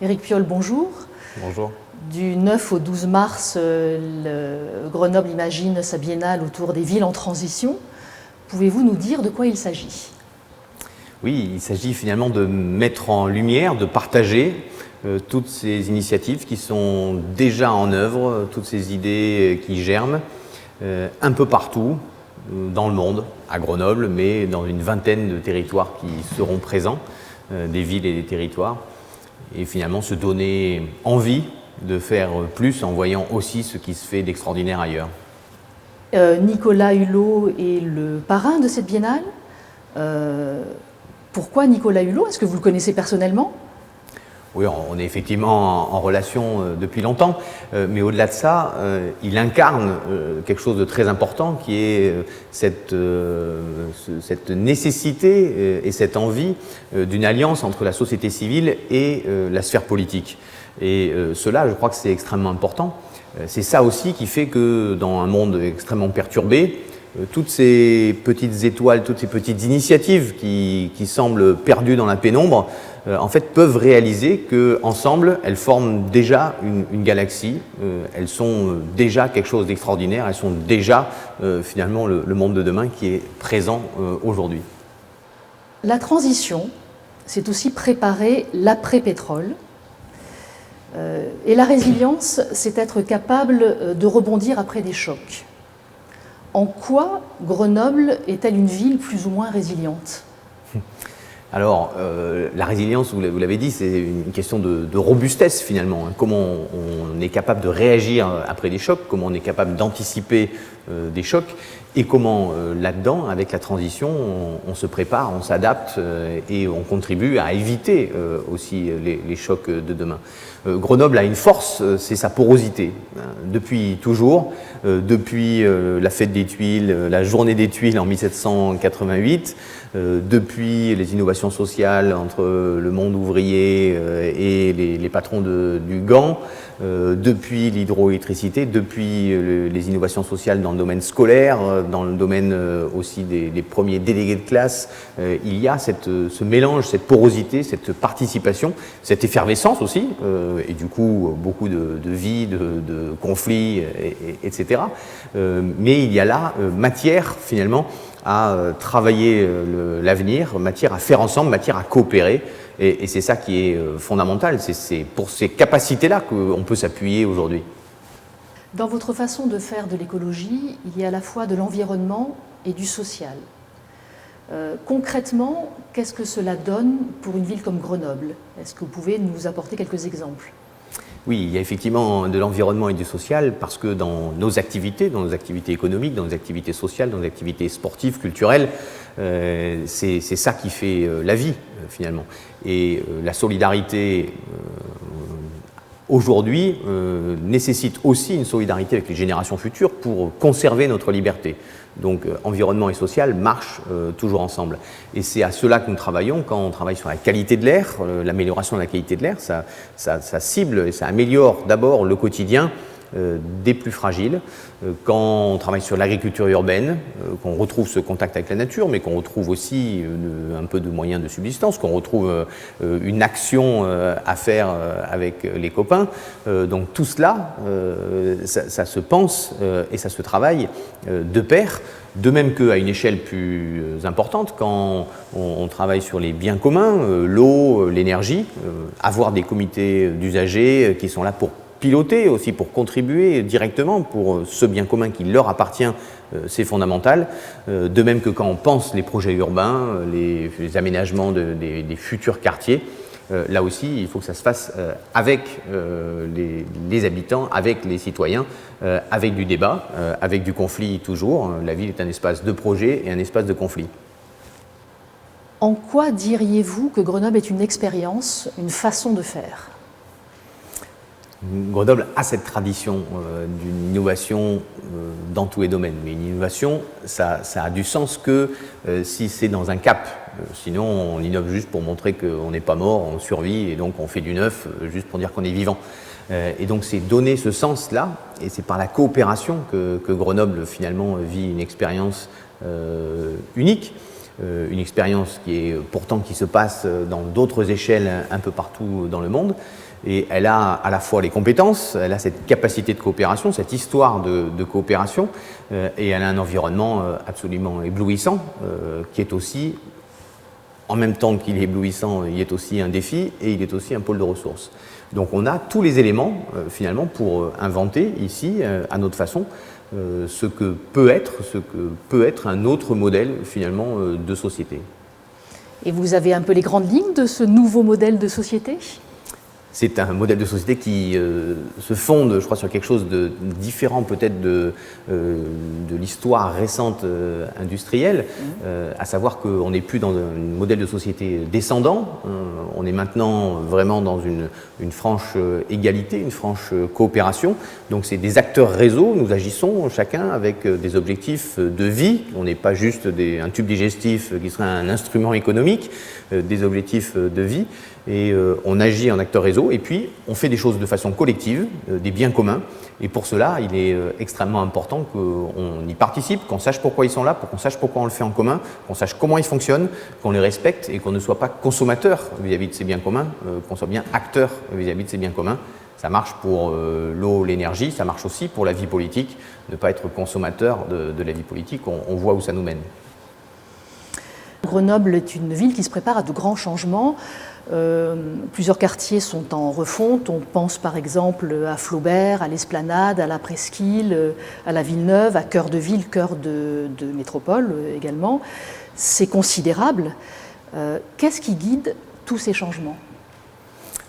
Éric Piolle, bonjour. Bonjour. Du 9 au 12 mars, Grenoble imagine sa biennale autour des villes en transition. Pouvez-vous nous dire de quoi il s'agit ? Oui, il s'agit finalement de mettre en lumière, de partager toutes ces initiatives qui sont déjà en œuvre, toutes ces idées qui germent un peu partout dans le monde, à Grenoble, mais dans une vingtaine de territoires qui seront présents, des villes et des territoires, et finalement se donner envie de faire plus en voyant aussi ce qui se fait d'extraordinaire ailleurs. Nicolas Hulot est le parrain de cette biennale. Pourquoi Nicolas Hulot ? Est-ce que vous le connaissez personnellement ? Oui, on est effectivement en relation depuis longtemps, mais au-delà de ça, il incarne quelque chose de très important qui est cette nécessité et cette envie d'une alliance entre la société civile et la sphère politique. Et cela, je crois que c'est extrêmement important. C'est ça aussi qui fait que dans un monde extrêmement perturbé, toutes ces petites étoiles, toutes ces petites initiatives qui semblent perdues dans la pénombre, en fait, peuvent réaliser qu'ensemble, elles forment déjà une galaxie, elles sont déjà quelque chose d'extraordinaire, elles sont déjà finalement le monde de demain qui est présent aujourd'hui. La transition, c'est aussi préparer l'après-pétrole. Et la résilience, c'est être capable de rebondir après des chocs. En quoi Grenoble est-elle une ville plus ou moins résiliente ? Alors, la résilience, vous l'avez dit, c'est une question de robustesse finalement. Comment on est capable de réagir après des chocs, comment on est capable d'anticiper des chocs, et comment là-dedans, avec la transition, on se prépare, on s'adapte et on contribue à éviter aussi les chocs de demain. Grenoble a une force, c'est sa porosité. Depuis toujours, depuis la fête des Tuiles, la journée des Tuiles en 1788, depuis les innovations sociales entre le monde ouvrier et les patrons du Gand, depuis l'hydroélectricité, depuis les innovations sociales dans le domaine scolaire, dans le domaine aussi des premiers délégués de classe, il y a ce mélange, cette porosité, cette participation, cette effervescence aussi, et du coup beaucoup de vie, de conflits, etc. Mais il y a là matière finalement à travailler l'avenir, matière à faire ensemble, matière à coopérer. Et c'est ça qui est fondamental, c'est pour ces capacités-là qu'on peut s'appuyer aujourd'hui. Dans votre façon de faire de l'écologie, il y a à la fois de l'environnement et du social. Concrètement, qu'est-ce que cela donne pour une ville comme Grenoble ? Est-ce que vous pouvez nous apporter quelques exemples ? Oui, il y a effectivement de l'environnement et du social parce que dans nos activités économiques, dans nos activités sociales, dans nos activités sportives, culturelles, c'est ça qui fait la vie finalement. Et la solidarité aujourd'hui nécessite aussi une solidarité avec les générations futures pour conserver notre liberté. Donc environnement et social marchent toujours ensemble. Et c'est à cela que nous travaillons quand on travaille sur la qualité de l'air, l'amélioration de la qualité de l'air. Ça cible et ça améliore d'abord le quotidien des plus fragiles. Quand on travaille sur l'agriculture urbaine, qu'on retrouve ce contact avec la nature, mais qu'on retrouve aussi un peu de moyens de subsistance, qu'on retrouve une action à faire avec les copains. Donc tout cela, ça se pense et ça se travaille de pair. De même qu'à une échelle plus importante, quand on travaille sur les biens communs, l'eau, l'énergie, avoir des comités d'usagers qui sont là pour piloter aussi, pour contribuer directement pour ce bien commun qui leur appartient, c'est fondamental. De même que quand on pense les projets urbains, les aménagements des futurs quartiers, là aussi, il faut que ça se fasse avec les habitants, avec les citoyens, avec du débat, avec du conflit toujours. La ville est un espace de projet et un espace de conflit. En quoi diriez-vous que Grenoble est une expérience, une façon de faire ? Grenoble a cette tradition d'une innovation dans tous les domaines. Mais une innovation, ça a du sens que si c'est dans un cap. Sinon, on innove juste pour montrer qu'on n'est pas mort, on survit, et donc on fait du neuf juste pour dire qu'on est vivant. Et donc c'est donner ce sens-là, et c'est par la coopération que Grenoble finalement vit une expérience unique. Une expérience qui se passe dans d'autres échelles un peu partout dans le monde. Et elle a à la fois les compétences, elle a cette capacité de coopération, cette histoire de coopération, et elle a un environnement absolument éblouissant, qui est aussi, en même temps qu'il est éblouissant, il est aussi un défi et il est aussi un pôle de ressources. Donc on a tous les éléments finalement pour inventer ici, à notre façon, ce que peut être un autre modèle finalement de société. Et vous avez un peu les grandes lignes de ce nouveau modèle de société ? C'est un modèle de société qui se fonde, je crois, sur quelque chose de différent peut-être de l'histoire récente industrielle, à savoir qu'on n'est plus dans un modèle de société descendant, on est maintenant vraiment dans une franche égalité, une franche coopération. Donc c'est des acteurs réseau, nous agissons chacun avec des objectifs de vie, on n'est pas juste un tube digestif qui serait un instrument économique, des objectifs de vie. Et on agit en acteur réseau et puis on fait des choses de façon collective, des biens communs. Et pour cela, il est extrêmement important qu'on y participe, qu'on sache pourquoi ils sont là, qu'on sache pourquoi on le fait en commun, qu'on sache comment ils fonctionnent, qu'on les respecte et qu'on ne soit pas consommateur vis-à-vis de ces biens communs, qu'on soit bien acteur vis-à-vis de ces biens communs. Ça marche pour l'eau, l'énergie, ça marche aussi pour la vie politique. Ne pas être consommateur de la vie politique, on voit où ça nous mène. Grenoble est une ville qui se prépare à de grands changements. Plusieurs quartiers sont en refonte. On pense par exemple à Flaubert, à l'Esplanade, à la Presqu'île, à la Villeneuve, à cœur de ville, cœur de métropole également. C'est considérable. Qu'est-ce qui guide tous ces changements ?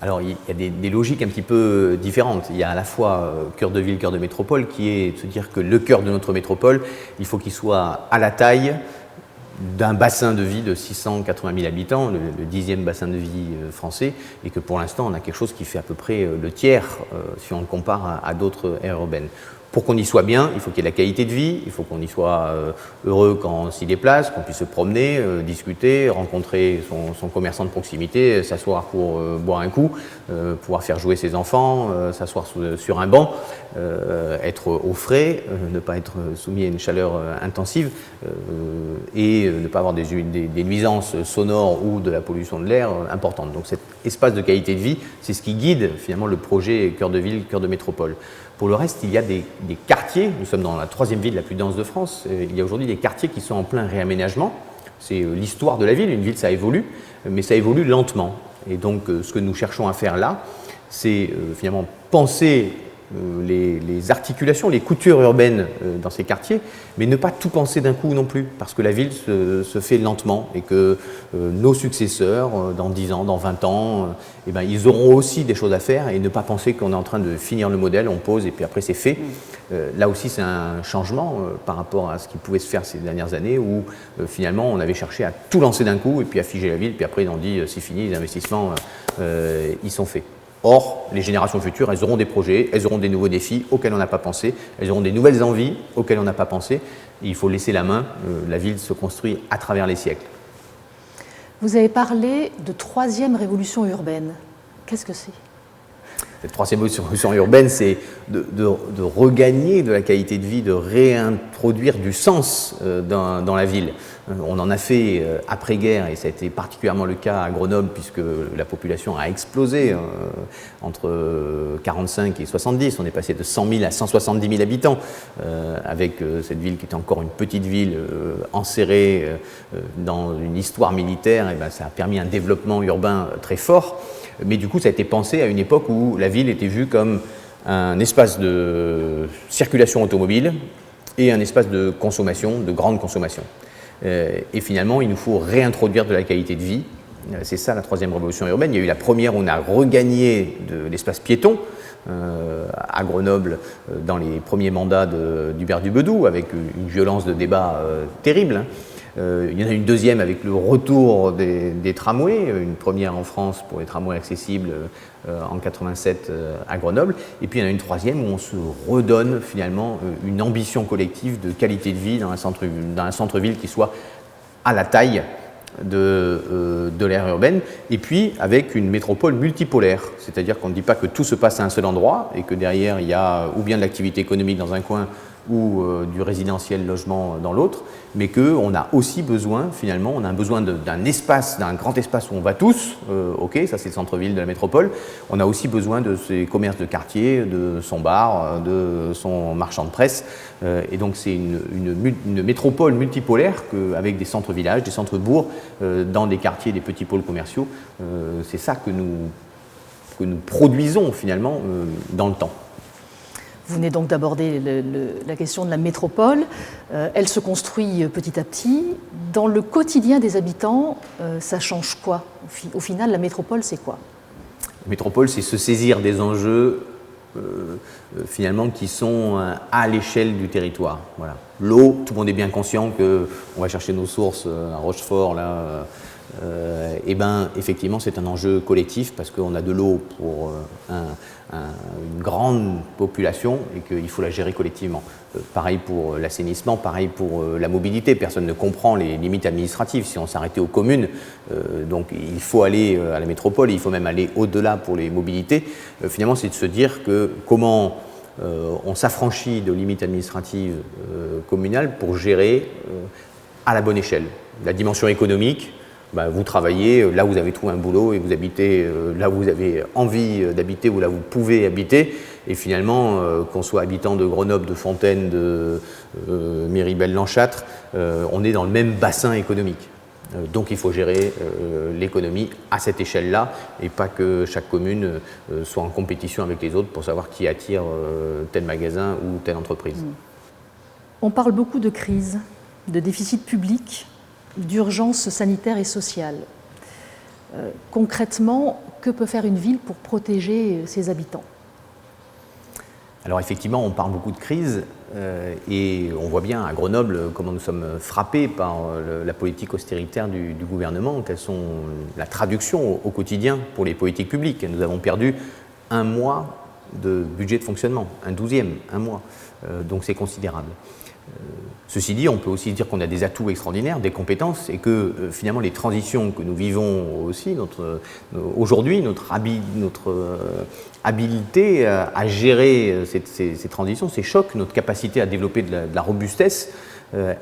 Alors il y a des logiques un petit peu différentes. Il y a à la fois cœur de ville, cœur de métropole, qui est de se dire que le cœur de notre métropole, il faut qu'il soit à la taille d'un bassin de vie de 680 000 habitants, le 10e bassin de vie français, et que pour l'instant on a quelque chose qui fait à peu près le tiers si on le compare à d'autres aires urbaines. Pour qu'on y soit bien, il faut qu'il y ait de la qualité de vie, il faut qu'on y soit heureux quand on s'y déplace, qu'on puisse se promener, discuter, rencontrer son commerçant de proximité, s'asseoir pour boire un coup, pouvoir faire jouer ses enfants, s'asseoir sur un banc, être au frais, ne pas être soumis à une chaleur intensive et ne pas avoir des nuisances sonores ou de la pollution de l'air importante. Donc cet espace de qualité de vie, c'est ce qui guide finalement le projet cœur de ville, cœur de métropole. Pour le reste, il y a des quartiers, nous sommes dans la 3e ville la plus dense de France, il y a aujourd'hui des quartiers qui sont en plein réaménagement. C'est l'histoire de la ville, une ville ça évolue, mais ça évolue lentement. Et donc ce que nous cherchons à faire là, c'est finalement penser les articulations, les coutures urbaines dans ces quartiers, mais ne pas tout penser d'un coup non plus, parce que la ville se fait lentement et que nos successeurs, dans 10 ans, dans 20 ans, eh ben, ils auront aussi des choses à faire et ne pas penser qu'on est en train de finir le modèle, on pose et puis après c'est fait. Là aussi c'est un changement par rapport à ce qui pouvait se faire ces dernières années où finalement on avait cherché à tout lancer d'un coup et puis à figer la ville, puis après on dit c'est fini, les investissements ils sont faits. Or, les générations futures, elles auront des projets, elles auront des nouveaux défis auxquels on n'a pas pensé, elles auront des nouvelles envies auxquelles on n'a pas pensé. Et il faut laisser la main, la ville se construit à travers les siècles. Vous avez parlé de 3e révolution urbaine. Qu'est-ce que c'est ? Cette 3e révolution urbaine, c'est de regagner de la qualité de vie, de réintroduire du sens dans la ville. On en a fait après-guerre, et ça a été particulièrement le cas à Grenoble, puisque la population a explosé entre 45 et 70. On est passé de 100 000 à 170 000 habitants, avec cette ville qui était encore une petite ville enserrée dans une histoire militaire. Et ben, ça a permis un développement urbain très fort. Mais du coup, ça a été pensé à une époque où la ville était vue comme un espace de circulation automobile et un espace de consommation, de grande consommation. Et finalement, il nous faut réintroduire de la qualité de vie. C'est ça la 3e révolution urbaine. Il y a eu la première où on a regagné de l'espace piéton à Grenoble dans les premiers mandats d'Hubert Dubedou, avec une violence de débat terrible. Il y en a une deuxième avec le retour des tramways, une première en France pour les tramways accessibles en 87 à Grenoble. Et puis il y en a une troisième où on se redonne finalement une ambition collective de qualité de vie dans un centre-ville qui soit à la taille de l'ère urbaine, et puis avec une métropole multipolaire, c'est-à-dire qu'on ne dit pas que tout se passe à un seul endroit et que derrière il y a ou bien de l'activité économique dans un coin ou du résidentiel logement dans l'autre, mais qu'on a aussi besoin, finalement, on a besoin d'un espace, d'un grand espace où on va tous, ok, ça c'est le centre-ville de la métropole, on a aussi besoin de ses commerces de quartier, de son bar, de son marchand de presse, et donc c'est une métropole multipolaire avec des centres-villages, des centres-bourgs, dans des quartiers, des petits pôles commerciaux, c'est ça que nous produisons finalement dans le temps. Vous venez donc d'aborder la question de la métropole. Elle se construit petit à petit. Dans le quotidien des habitants, ça change quoi? Au final, la métropole, c'est quoi? La métropole, c'est se saisir des enjeux finalement qui sont à l'échelle du territoire. Voilà. L'eau, tout le monde est bien conscient qu'on va chercher nos sources à Rochefort, là. Et ben, effectivement, c'est un enjeu collectif parce qu'on a de l'eau pour une grande population et qu'il faut la gérer collectivement. Pareil pour l'assainissement, pareil pour la mobilité. Personne ne comprend les limites administratives. Si on s'arrêtait aux communes, donc il faut aller à la métropole, et il faut même aller au-delà pour les mobilités. Finalement, c'est de se dire que comment on s'affranchit de limites administratives communales pour gérer à la bonne échelle. La dimension économique, vous travaillez là où vous avez trouvé un boulot et vous habitez là où vous avez envie d'habiter ou là où vous pouvez habiter. Et finalement, qu'on soit habitant de Grenoble, de Fontaine, de Miribel-Lanchâtre, on est dans le même bassin économique. Donc il faut gérer l'économie à cette échelle-là et pas que chaque commune soit en compétition avec les autres pour savoir qui attire tel magasin ou telle entreprise. On parle beaucoup de crise, de déficit public, d'urgence sanitaire et sociale. Concrètement, que peut faire une ville pour protéger ses habitants? Alors effectivement, on parle beaucoup de crise et on voit bien à Grenoble comment nous sommes frappés par la politique austéritaire du gouvernement, quelles sont la traduction au quotidien pour les politiques publiques. Nous avons perdu un mois de budget de fonctionnement, un 12e, un mois, donc c'est considérable. Ceci dit, on peut aussi dire qu'on a des atouts extraordinaires, des compétences, et que finalement les transitions que nous vivons aussi, aujourd'hui, notre habilité à gérer ces transitions, ces chocs, notre capacité à développer de la robustesse,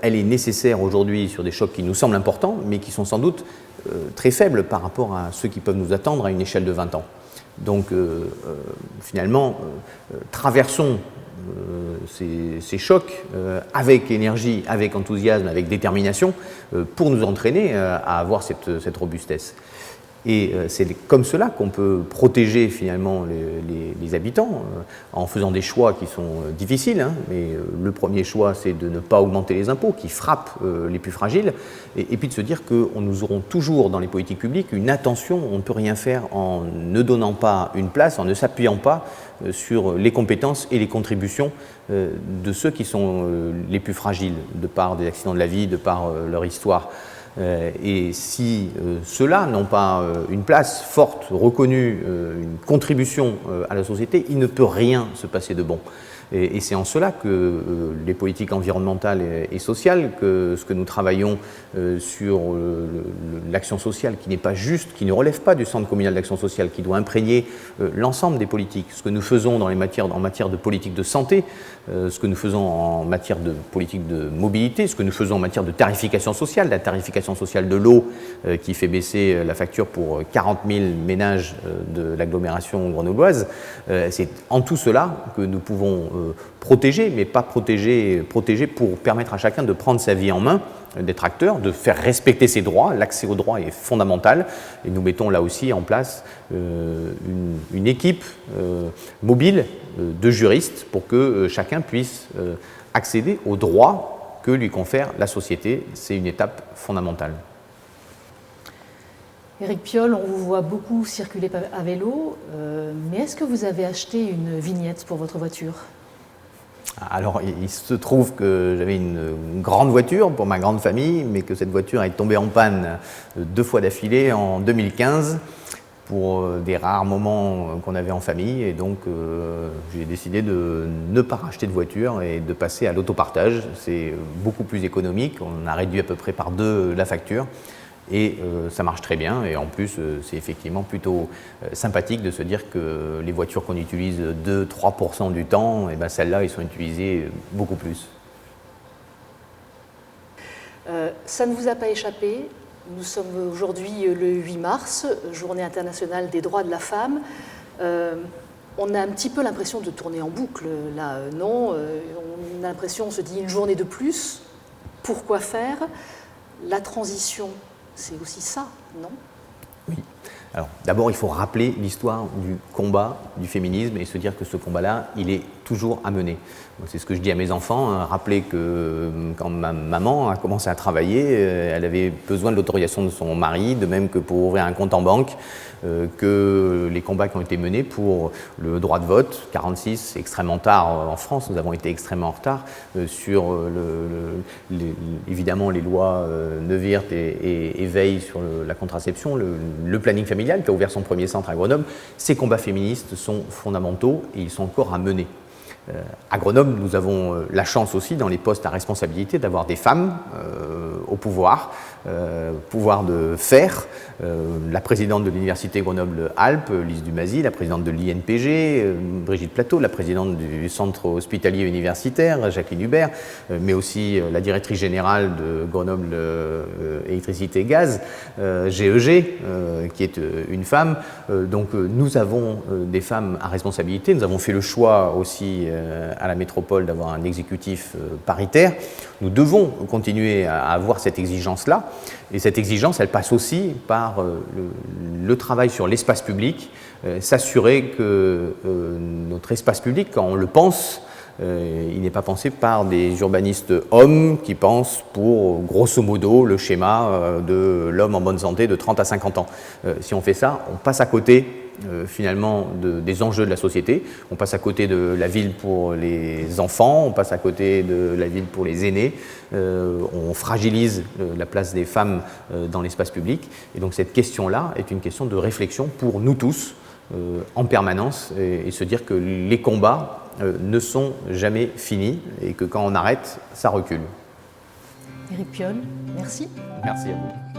elle est nécessaire aujourd'hui sur des chocs qui nous semblent importants, mais qui sont sans doute très faibles par rapport à ceux qui peuvent nous attendre à une échelle de 20 ans. Donc finalement, traversons ces chocs avec énergie, avec enthousiasme, avec détermination pour nous entraîner à avoir cette robustesse. Et c'est comme cela qu'on peut protéger finalement les habitants en faisant des choix qui sont difficiles, hein, mais le premier choix c'est de ne pas augmenter les impôts qui frappent les plus fragiles et puis de se dire que nous aurons toujours dans les politiques publiques une attention, on ne peut rien faire en ne donnant pas une place, en ne s'appuyant pas sur les compétences et les contributions de ceux qui sont les plus fragiles de par des accidents de la vie, de par leur histoire. Et si ceux-là n'ont pas une place forte, reconnue, une contribution à la société, il ne peut rien se passer de bon. Et c'est en cela que les politiques environnementales et sociales, que ce que nous travaillons sur l'action sociale qui n'est pas juste, qui ne relève pas du centre communal d'action sociale, qui doit imprégner l'ensemble des politiques, ce que nous faisons en matière de politique de santé, ce que nous faisons en matière de politique de mobilité, ce que nous faisons en matière de tarification sociale, la tarification sociale de l'eau qui fait baisser la facture pour 40 000 ménages de l'agglomération grenobloise. C'est en tout cela que nous pouvons protéger, mais pas protéger pour permettre à chacun de prendre sa vie en main, d'être acteur, de faire respecter ses droits. L'accès aux droits est fondamental et nous mettons là aussi en place une équipe mobile de juristes pour que chacun puisse accéder aux droits que lui confère la société. C'est une étape fondamentale. Éric Piolle, on vous voit beaucoup circuler à vélo, mais est-ce que vous avez acheté une vignette pour votre voiture ? Alors, il se trouve que j'avais une grande voiture pour ma grande famille, mais que cette voiture est tombée en panne 2 fois d'affilée en 2015 pour des rares moments qu'on avait en famille. Et donc, j'ai décidé de ne pas racheter de voiture et de passer à l'autopartage. C'est beaucoup plus économique. On a réduit à peu près par 2 la facture. Et ça marche très bien, et en plus c'est effectivement plutôt sympathique de se dire que les voitures qu'on utilise 2-3% du temps, et ben celles-là, ils sont utilisées beaucoup plus. Ça ne vous a pas échappé, nous sommes aujourd'hui le 8 mars, journée internationale des droits de la femme. On a un petit peu l'impression de tourner en boucle, là, non? On a l'impression, on se dit une journée de plus, pourquoi faire? La transition, c'est aussi ça, non? Oui. Alors, d'abord, il faut rappeler l'histoire du combat du féminisme et se dire que ce combat-là, il est toujours à mener. C'est ce que je dis à mes enfants, hein, rappeler que quand ma maman a commencé à travailler, elle avait besoin de l'autorisation de son mari, de même que pour ouvrir un compte en banque, que les combats qui ont été menés pour le droit de vote, 46, extrêmement tard en France, nous avons été extrêmement en retard sur évidemment les lois Neuwirth et Veil sur la contraception, le planning familial qui a ouvert son premier centre à Grenoble. Ces combats féministes sont fondamentaux et ils sont encore à mener. À Grenoble, nous avons la chance aussi, dans les postes à responsabilité, d'avoir des femmes au pouvoir de faire. La présidente de l'Université Grenoble-Alpes, Lise Dumazy, la présidente de l'INPG, Brigitte Plateau, la présidente du Centre hospitalier universitaire, Jacqueline Hubert, mais aussi la directrice générale de Grenoble Électricité et Gaz, GEG, qui est une femme. Donc nous avons des femmes à responsabilité. Nous avons fait le choix aussi à la métropole d'avoir un exécutif paritaire. Nous devons continuer à avoir cette exigence-là. Et cette exigence, elle passe aussi par le travail sur l'espace public, s'assurer que notre espace public, quand on le pense, il n'est pas pensé par des urbanistes hommes qui pensent pour, grosso modo, le schéma de l'homme en bonne santé de 30 à 50 ans. Si on fait ça, on passe à côté finalement des enjeux de la société. On passe à côté de la ville pour les enfants, on passe à côté de la ville pour les aînés, on fragilise la place des femmes dans l'espace public. Et donc cette question-là est une question de réflexion pour nous tous en permanence et se dire que les combats ne sont jamais finis et que quand on arrête, ça recule. Éric Piolle, merci. Merci à vous.